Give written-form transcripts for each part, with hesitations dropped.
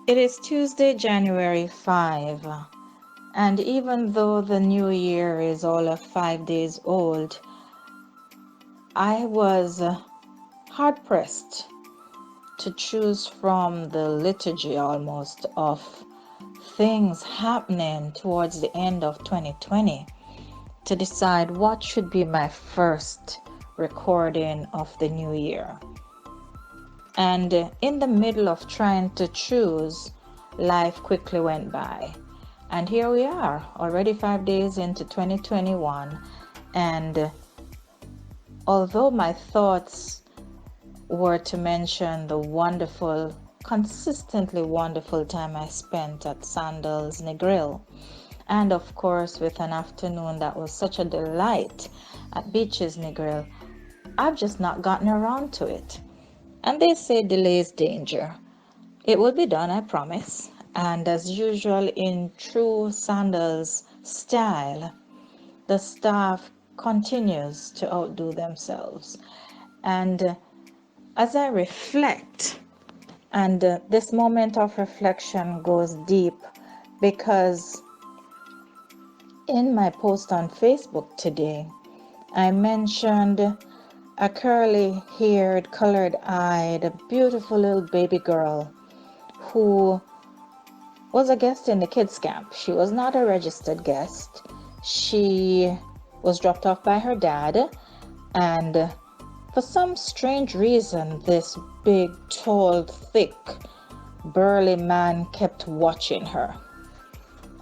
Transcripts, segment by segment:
It is Tuesday, January 5, and even though the new year is all of 5 days old, I was hard pressed to choose from the liturgy almost of things happening towards the end of 2020 to decide what should be my first recording of the new year. And in the middle of trying to choose, life quickly went by. And here we are, already 5 days into 2021. And although my thoughts were to mention the wonderful, consistently wonderful time I spent at Sandals Negril, and of course with an afternoon that was such a delight at Beaches Negril, I've just not gotten around to it. And they say delay is danger. It will be done, I promise. And as usual, in true Sandals style, the staff continues to outdo themselves. And as I reflect, and this moment of reflection goes deep because in my post on Facebook today, I mentioned a curly-haired, colored-eyed, beautiful little baby girl who was a guest in the kids' camp. She was not a registered guest. She was dropped off by her dad, and for some strange reason, this big, tall, thick, burly man kept watching her.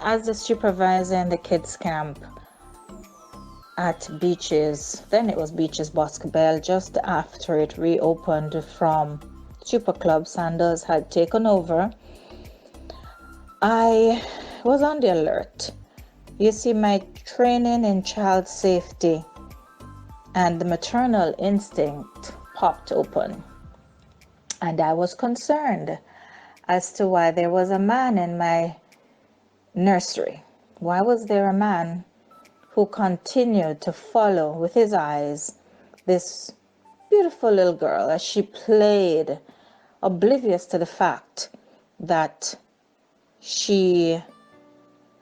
As the supervisor in the kids' camp at Beaches, then it was Beaches Boscobel, just after it reopened from Super Club, Sandals had taken over, I was on the alert. You see, my training in child safety and the maternal instinct popped open. And I was concerned as to why there was a man in my nursery. Why was there a man who continued to follow with his eyes this beautiful little girl as she played, oblivious to the fact that she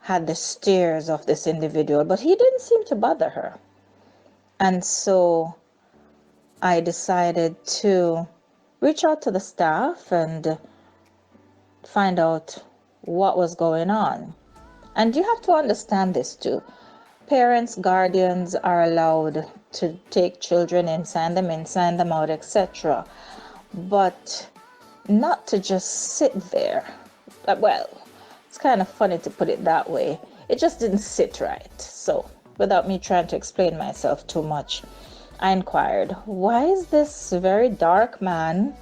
had the stares of this individual, but he didn't seem to bother her. And so I decided to reach out to the staff and find out what was going on. And you have to understand this too. Parents, guardians are allowed to take children in, sign them out, etc. But not to just sit there. Well, it's kind of funny to put it that way. It just didn't sit right. So, without me trying to explain myself too much, I inquired, why is this very dark man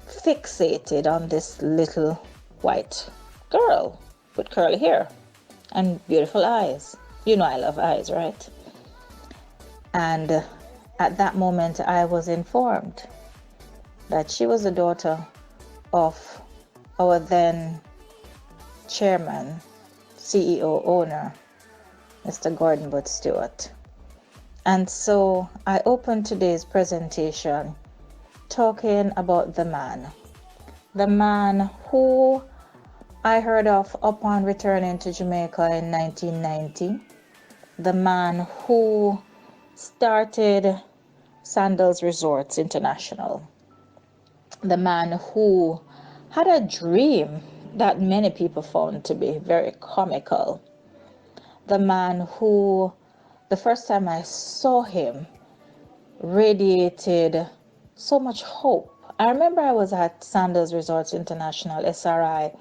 fixated on this little white girl with curly hair and beautiful eyes? You know I love eyes, right? And at that moment, I was informed that she was the daughter of our then chairman, CEO, owner, Mr. Gordon Butch Stewart. And so I opened today's presentation talking about the man who I heard of upon returning to Jamaica in 1990, the man who started Sandals Resorts International, the man who had a dream that many people found to be very comical, the man who, the first time I saw him, radiated so much hope. I remember I was at Sandals Resorts International, SRI,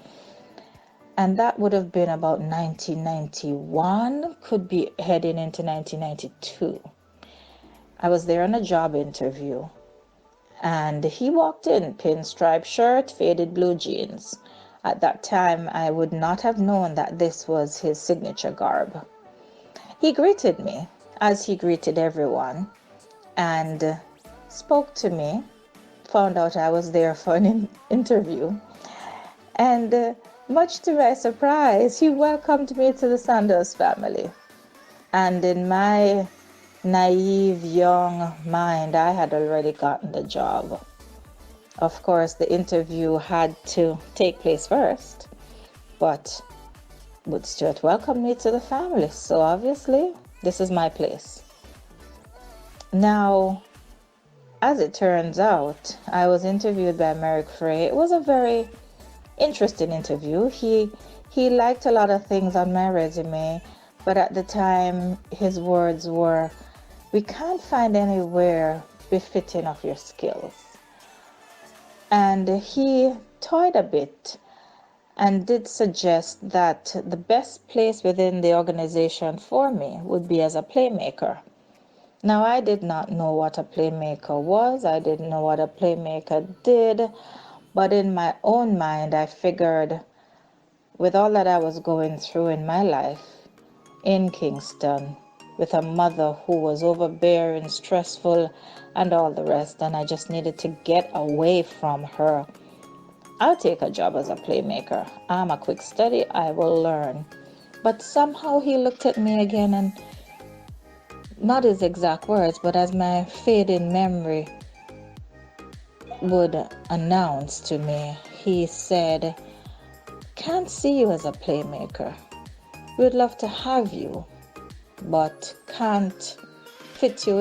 and that would have been about 1991, could be heading into 1992. I was there on a job interview, and he walked in, pinstripe shirt, faded blue jeans. At that time, I would not have known that this was his signature garb. He greeted me, as he greeted everyone, and spoke to me, found out I was there for an interview, and much to my surprise, he welcomed me to the Sanders family. And in my naive young mind, I had already gotten the job. Of course, the interview had to take place first, but Wood Stewart welcomed me to the family, so obviously this is my place. Now, as it turns out, I was interviewed by Merrick Frey. It was a very interesting interview. He liked a lot of things on my resume, but at the time his words were, "We can't find anywhere befitting of your skills." And he toyed a bit and did suggest that the best place within the organization for me would be as a playmaker. Now, I did not know what a playmaker was. I didn't know what a playmaker did. But in my own mind, I figured with all that I was going through in my life in Kingston, with a mother who was overbearing, stressful, and all the rest, and I just needed to get away from her, I'll take a job as a playmaker. I'm a quick study, I will learn. But somehow he looked at me again, and not his exact words, but as my fading memory would announce to me, he said, "Can't see you as a playmaker. We'd love to have you, but can't fit you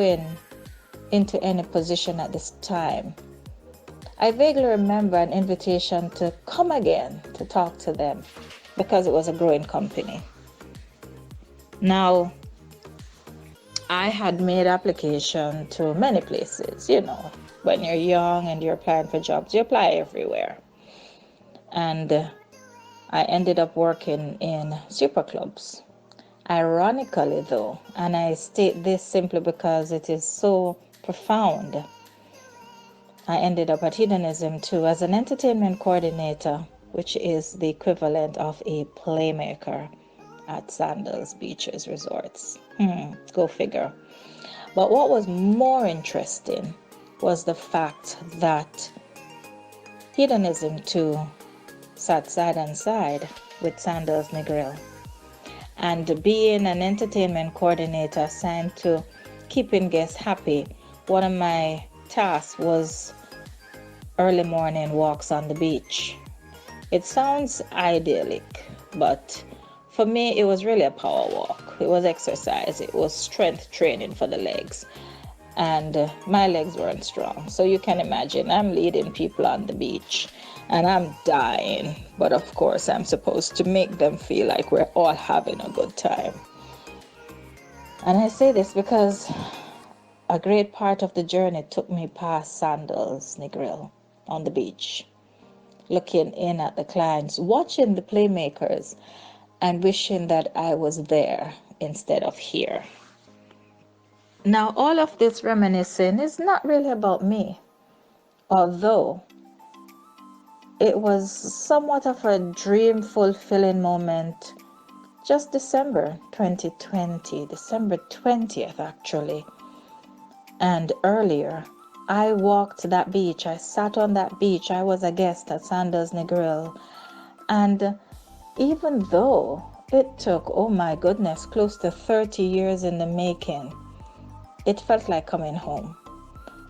into any position at this time." I vaguely remember an invitation to come again to talk to them because it was a growing company. Now, I had made application to many places. When you're young and you're applying for jobs, you apply everywhere. And I ended up working in super clubs. Ironically, though, and I state this simply because it is so profound, I ended up at Hedonism too as an entertainment coordinator, which is the equivalent of a playmaker at Sandals Beaches Resorts. Go figure. But what was more interesting was the fact that Hedonism too sat side and side with Sandals Negril. And being an entertainment coordinator assigned to keeping guests happy, one of my tasks was early morning walks on the beach. It sounds idyllic, but for me it was really a power walk. It was exercise, it was strength training for the legs, and my legs weren't strong. So you can imagine, I'm leading people on the beach and I'm dying, but of course I'm supposed to make them feel like we're all having a good time. And I say this because a great part of the journey took me past Sandals Negril on the beach, looking in at the clients, watching the playmakers, and wishing that I was there instead of here. Now, all of this reminiscing is not really about me, although it was somewhat of a dream fulfilling moment just December 2020, December 20th actually, and earlier. I walked that beach, I sat on that beach, I was a guest at Sandals Negril, and even though it took, oh my goodness, close to 30 years in the making, it felt like coming home.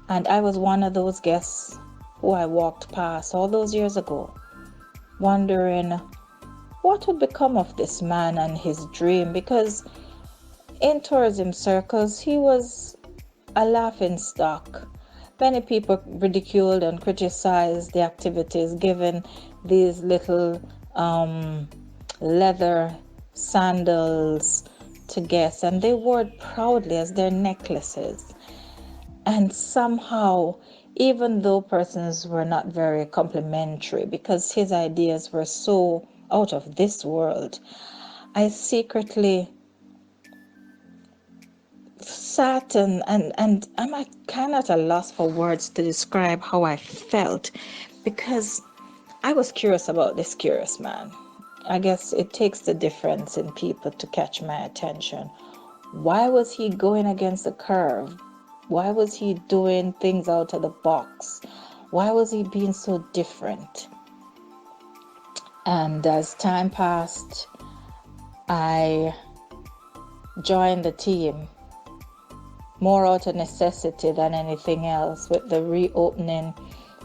And I was one of those guests who I walked past all those years ago, wondering what would become of this man and his dream, because in tourism circles, he was a laughing stock. Many people ridiculed and criticized the activities given these little leather sandals to guests, and they wore it proudly as their necklaces. And somehow, even though persons were not very complimentary because his ideas were so out of this world, I secretly sat and I'm kind of at a loss for words to describe how I felt, because I was curious about this curious man. I guess it takes the difference in people to catch my attention. Why was he going against the curve? Why was he doing things out of the box? Why was he being so different? And as time passed, I joined the team more out of necessity than anything else, with the reopening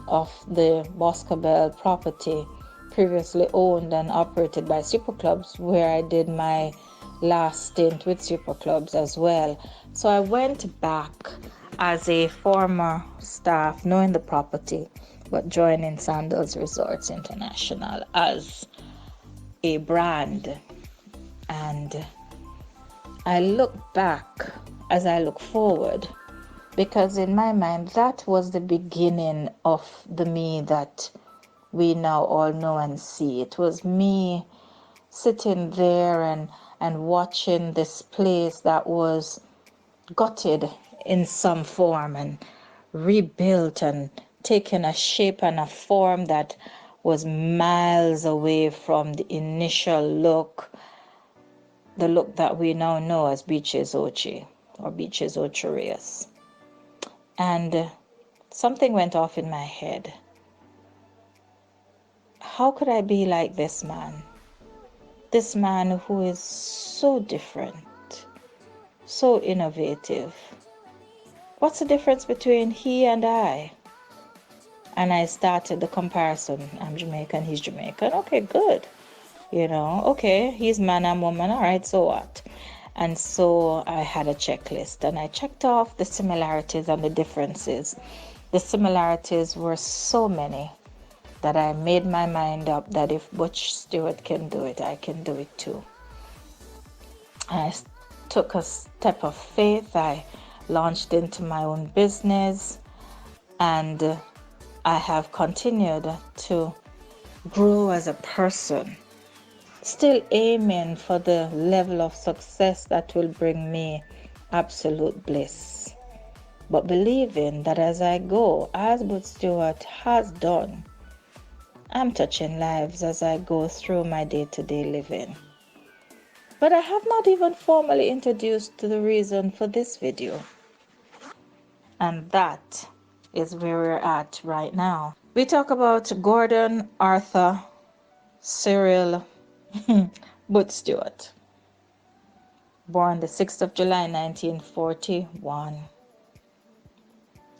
of the Boscobel property, previously owned and operated by Super Clubs, where I did my last stint with Super Clubs as well. So I went back as a former staff, knowing the property, but joining Sandals Resorts International as a brand. And I look back as I look forward, because in my mind, that was the beginning of the me that we now all know and see. It was me sitting there and watching this place that was gutted in some form and rebuilt and taken a shape and a form that was miles away from the initial look, the look that we now know as Beaches Ochi or Beaches Ocherias. And something went off in my head. How could I be like this man? This man who is so different, so innovative. What's the difference between he and I? And I started the comparison. I'm Jamaican, he's Jamaican. Okay, good. Okay, he's man, I'm woman. All right, so what? And so I had a checklist and I checked off the similarities and the differences. The similarities were so many that I made my mind up that if Butch Stewart can do it, I can do it too. I took a step of faith. I launched into my own business, and I have continued to grow as a person, still aiming for the level of success that will bring me absolute bliss, but believing that as I go, as Butch Stewart has done, I'm touching lives as I go through my day-to-day living. But I have not even formally introduced the reason for this video. And that is where we're at right now. We talk about Gordon Arthur Cyril Butch Stewart, born the 6th of July 1941,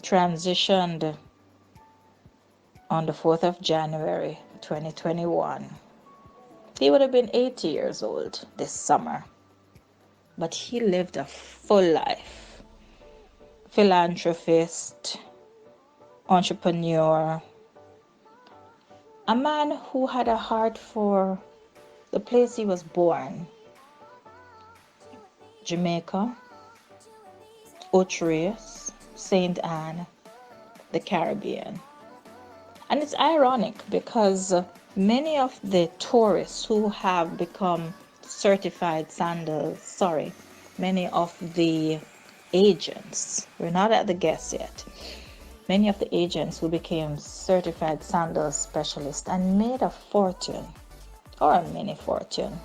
transitioned on the 4th of January 2021. He would have been 80 years old this summer, but he lived a full life. Philanthropist, entrepreneur, a man who had a heart for the place he was born, Jamaica, Ocherias, St. Anne, the Caribbean. And it's ironic because many of the tourists who have become certified sandals, many of the agents, we're not at the guests yet, many of the agents who became certified sandals specialists and made a fortune, or a mini fortune,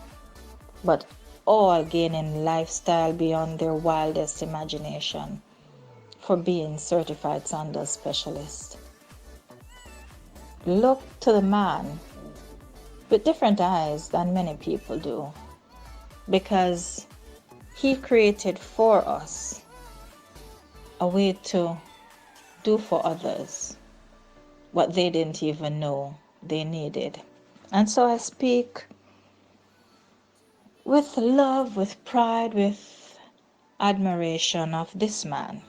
but all gaining lifestyle beyond their wildest imagination for being certified sandals specialists. Look to the man with different eyes than many people do, because he created for us a way to do for others what they didn't even know they needed. And so I speak with love, with pride, with admiration of this man.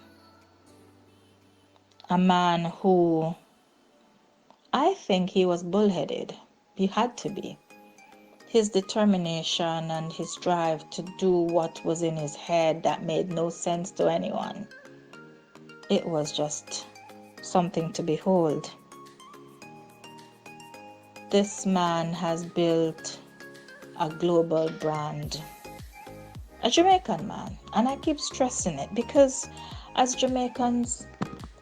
A man who, I think he was bullheaded. He had to be. His determination and his drive to do what was in his head that made no sense to anyone. It was just something to behold. This man has built a global brand. A Jamaican man. And I keep stressing it because as Jamaicans,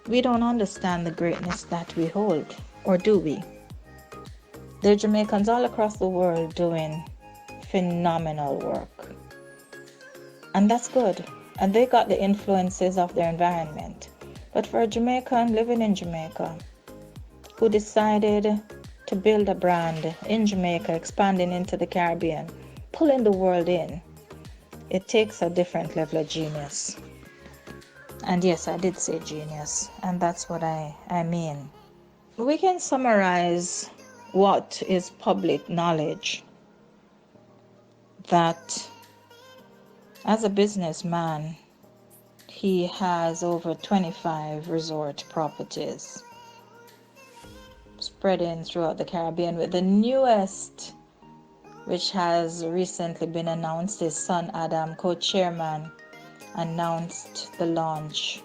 we don't understand the greatness that we hold. Or do we? There are Jamaicans all across the world doing phenomenal work. And that's good. And they got the influences of their environment. But for a Jamaican living in Jamaica, who decided to build a brand in Jamaica, expanding into the Caribbean, pulling the world in, it takes a different level of genius. And yes, I did say genius, and that's what I mean. We can summarize what is public knowledge, that as a businessman, he has over 25 resort properties spreading throughout the Caribbean, with the newest, which has recently been announced. His son Adam, co-chairman, announced the launch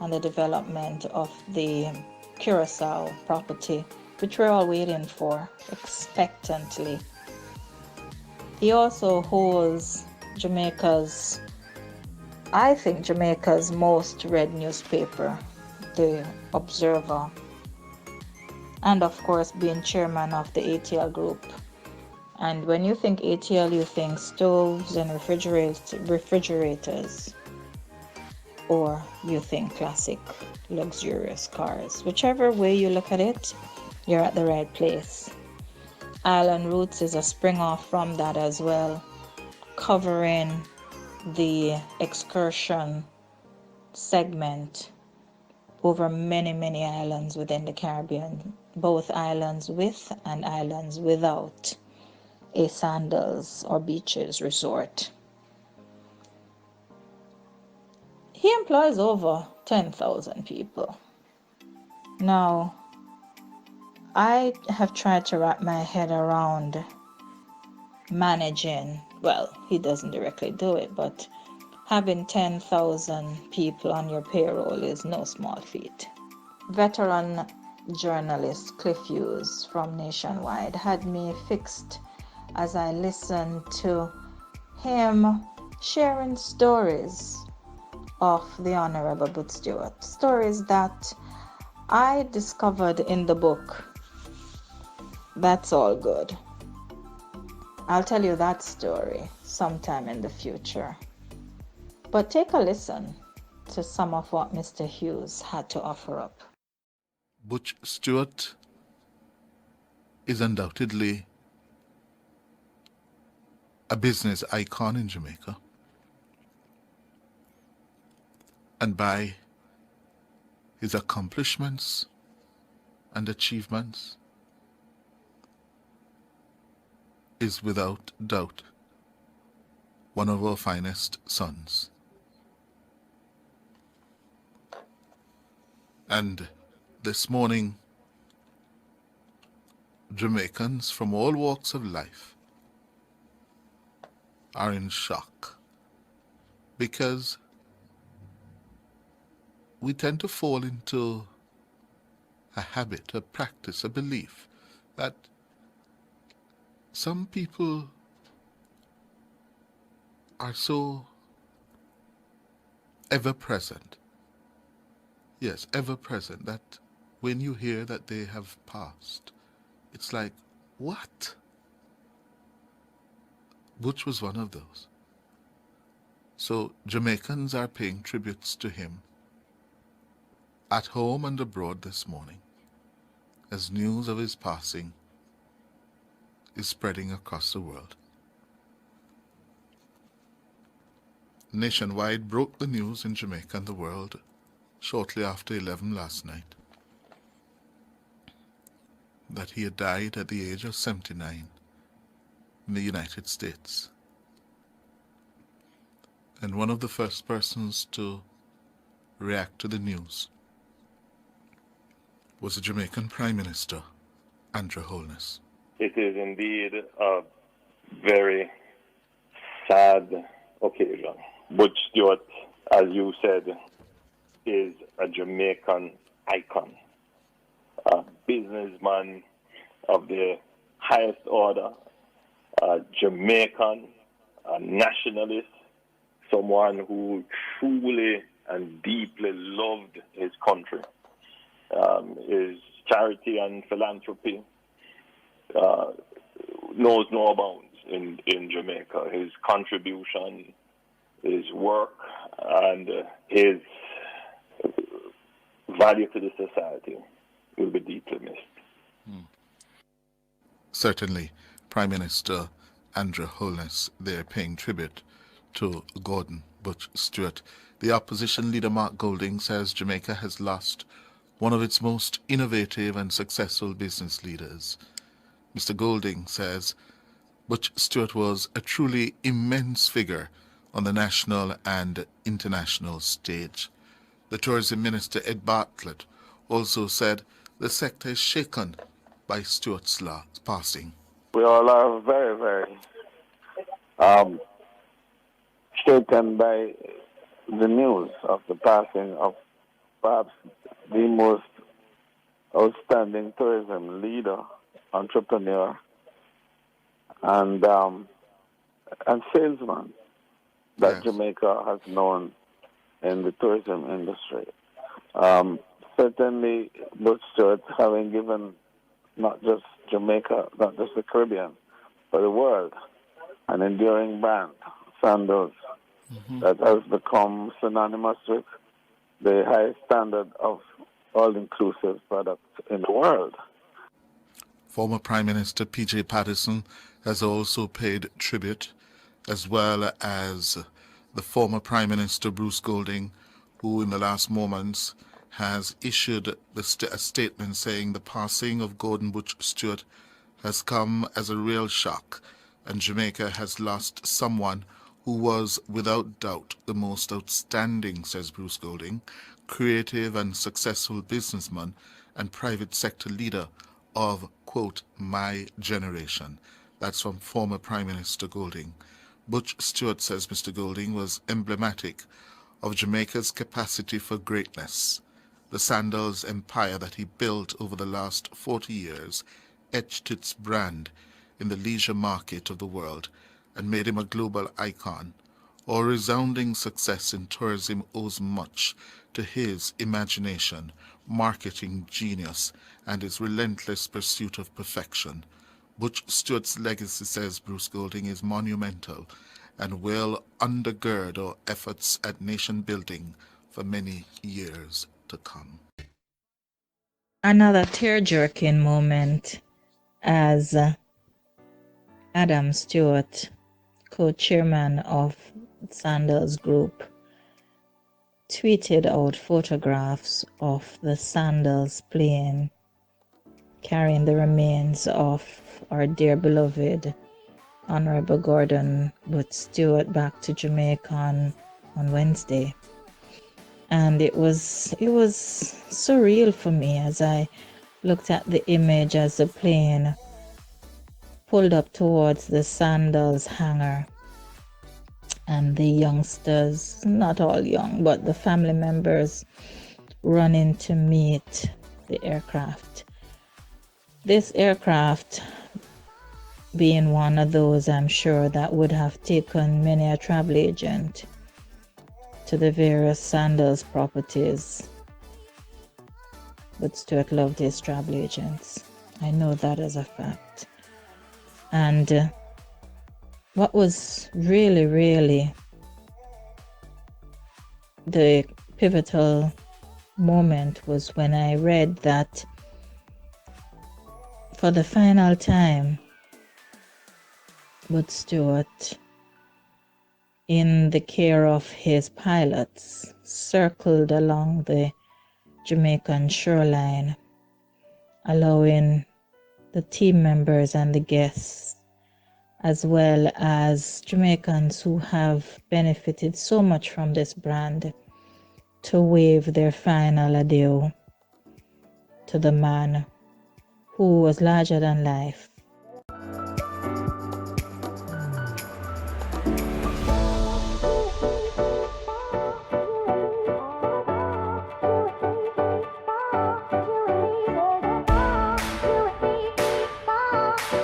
and the development of the Curacao property, which we're all waiting for expectantly. He also holds I think Jamaica's most read newspaper, The Observer, and of course being chairman of the ATL group. And when you think ATL, you think stoves and refrigerators, or you think classic luxurious cars. Whichever way you look at it, you're at the right place. Island Roots is a spring off from that as well, covering the excursion segment over many, many islands within the Caribbean, both islands with and islands without a sandals or beaches resort. He employs over 10,000 people. Now, I have tried to wrap my head around managing, well, he doesn't directly do it, but having 10,000 people on your payroll is no small feat. Veteran journalist Cliff Hughes from Nationwide had me fixed as I listened to him sharing stories of the Honorable Butch Stewart, stories that I discovered in the book. That's all good. I'll tell you that story sometime in the future. But take a listen to some of what Mr. Hughes had to offer up. Butch Stewart is undoubtedly a business icon in Jamaica. And by his accomplishments and achievements, is without doubt one of our finest sons. And this morning, Jamaicans from all walks of life are in shock, because we tend to fall into a habit, a practice, a belief that some people are so ever present. Yes, ever present, that when you hear that they have passed, it's like, what? Butch was one of those. So Jamaicans are paying tributes to him at home and abroad this morning, as news of his passing is spreading across the world. Nationwide broke the news in Jamaica and the world shortly after 11 last night that he had died at the age of 79 in the United States. And one of the first persons to react to the news was the Jamaican Prime Minister, Andrew Holness. It is indeed a very sad occasion. Butch Stewart, as you said, is a Jamaican icon, a businessman of the highest order, a Jamaican, a nationalist, someone who truly and deeply loved his country. His charity and philanthropy knows no bounds in Jamaica. His contribution, his work, and his value to the society will be deeply missed. Certainly, Prime Minister Andrew Holness there paying tribute to Gordon Butch Stewart. The opposition leader Mark Golding says Jamaica has lost one of its most innovative and successful business leaders. Mr. Golding says Butch Stewart was a truly immense figure on the national and international stage. The Tourism Minister Ed Bartlett also said the sector is shaken by Stewart's passing. We all are very, very shaken by the news of the passing of perhaps the most outstanding tourism leader, entrepreneur, and salesman that Yes. Jamaica has known in the tourism industry. Certainly, Butch Stewart, having given not just Jamaica, not just the Caribbean, but the world, an enduring brand, sandals, that has become synonymous with the highest standard of all-inclusive products in the world. Former Prime Minister P.J. Patterson has also paid tribute, as well as the former Prime Minister Bruce Golding, who in the last moments has issued a statement saying the passing of Gordon Butch Stewart has come as a real shock, and Jamaica has lost someone who was without doubt the most outstanding, says Bruce Golding, creative and successful businessman and private sector leader of, quote, my generation. That's from former Prime Minister Golding. Butch Stewart, says Mr. Golding, was emblematic of Jamaica's capacity for greatness. The sandals empire that he built over the last 40 years etched its brand in the leisure market of the world and made him a global icon. Our resounding success in tourism owes much to his imagination, marketing genius, and his relentless pursuit of perfection. Butch Stewart's legacy, says Bruce Golding, is monumental and will undergird our efforts at nation building for many years to come. Another tear-jerking moment as Adam Stewart, co-chairman of Sandals Group, tweeted out photographs of the Sandals plane carrying the remains of our dear beloved Honorable Gordon Butch Stewart back to Jamaica on Wednesday. And it was surreal for me as I looked at the image as the plane pulled up towards the Sandals hangar, and the youngsters, not all young, but the family members running to meet the aircraft. This aircraft being one of those, I'm sure, that would have taken many a travel agent to the various Sandals properties. But Stewart loved his travel agents. I know that as a fact. And what was really, really the pivotal moment was when I read that for the final time, Butch Stewart, in the care of his pilots, circled along the Jamaican shoreline, allowing the team members and the guests, as well as Jamaicans who have benefited so much from this brand, to wave their final adieu to the man who was larger than life.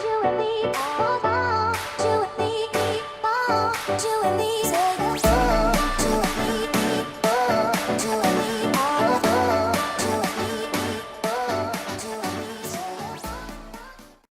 You and me,